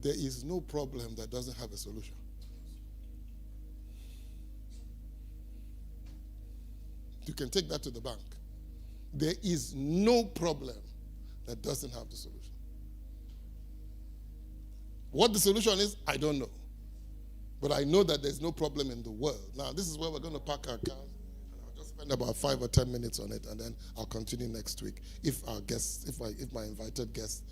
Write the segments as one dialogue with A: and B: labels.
A: There is no problem that doesn't have a solution. You can take that to the bank. There is no problem that doesn't have the solution. What the solution is, I don't know. But I know that there's no problem in the world. Now, this is where we're going to park our cars. I'll just spend about 5 or 10 minutes on it, and then I'll continue next week. If our guests, if my invited guest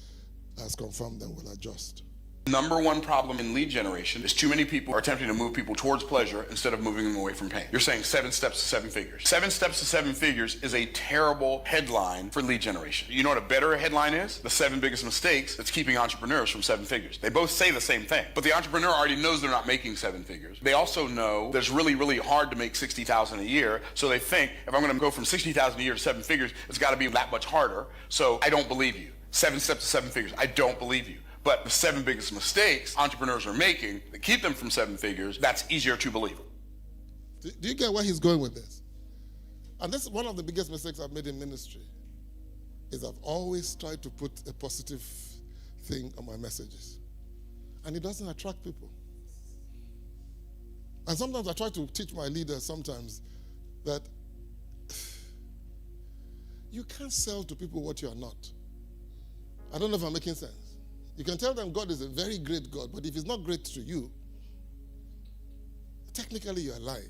A: has confirmed, then we'll adjust.
B: Number one problem in lead generation is too many people are attempting to move people towards pleasure instead of moving them away from pain. You're saying 7 steps to 7 figures. 7 steps to 7 figures is a terrible headline for lead generation. You know what a better headline is? The 7 biggest mistakes that's keeping entrepreneurs from 7 figures. They both say the same thing, but the entrepreneur already knows they're not making 7 figures. They also know that it's really, really hard to make $60,000 a year, so they think if I'm going to go from $60,000 a year to 7 figures, it's got to be that much harder, so I don't believe you. 7 steps to 7 figures, I don't believe you. But the 7 biggest mistakes entrepreneurs are making that keep them from 7 figures, that's easier to believe.
A: Do you get where he's going with this? And this is one of the biggest mistakes I've made in ministry, is I've always tried to put a positive thing on my messages. And it doesn't attract people. And sometimes I try to teach my leaders sometimes that you can't sell to people what you are not. I don't know if I'm making sense. You can tell them God is a very great God, but if he's not great to you, technically you are lying.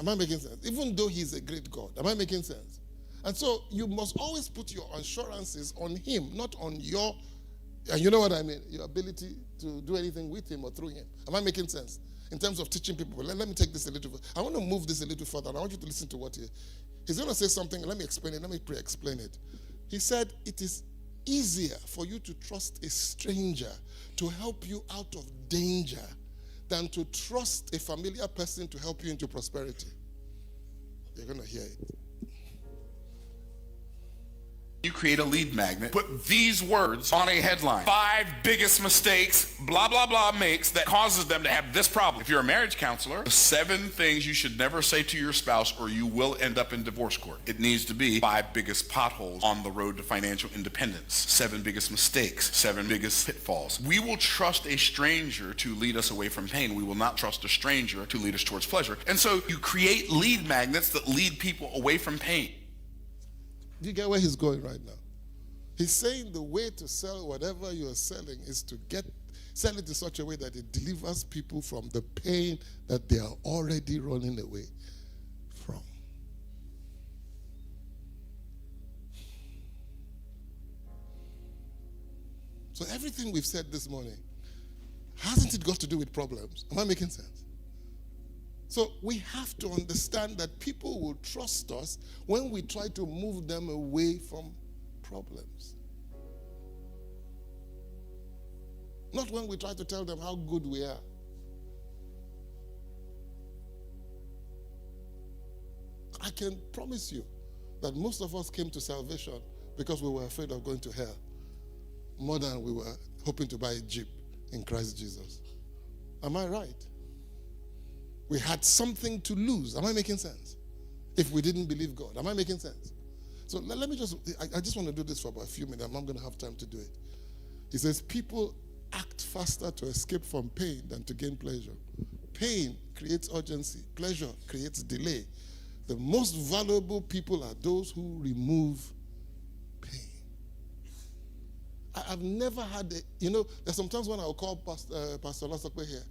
A: Am I making sense? Even though he's a great God. Am I making sense? And so you must always put your assurances on him, not on your, and you know what I mean, your ability to do anything with him or through him. Am I making sense? In terms of teaching people. Let me take this a little further. I want to move this a little further, and I want you to listen to what he's going to say something. Let me explain it. Let me pre-explain it. He said it is easier for you to trust a stranger to help you out of danger than to trust a familiar person to help you into prosperity. You're going to hear it.
B: You create a lead magnet, put these words on a headline. 5 biggest mistakes, blah, blah, blah, makes that causes them to have this problem. If you're a marriage counselor, 7 things you should never say to your spouse or you will end up in divorce court. It needs to be 5 biggest potholes on the road to financial independence, 7 biggest mistakes, 7 biggest pitfalls. We will trust a stranger to lead us away from pain. We will not trust a stranger to lead us towards pleasure. And so you create lead magnets that lead people away from pain.
A: Do you get where he's going right now? He's saying the way to sell whatever you are selling is to sell it in such a way that it delivers people from the pain that they are already running away from. So everything we've said this morning, hasn't it got to do with problems? Am I making sense? So we have to understand that people will trust us when we try to move them away from problems. Not when we try to tell them how good we are. I can promise you that most of us came to salvation because we were afraid of going to hell more than we were hoping to buy a Jeep in Christ Jesus. Am I right? We had something to lose. Am I making sense? If we didn't believe God. Am I making sense? So let me I just want to do this for about a few minutes. I'm not going to have time to do it. He says, people act faster to escape from pain than to gain pleasure. Pain creates urgency. Pleasure creates delay. The most valuable people are those who remove pain. I've never had there's sometimes when I'll call Pastor Lasakwe here,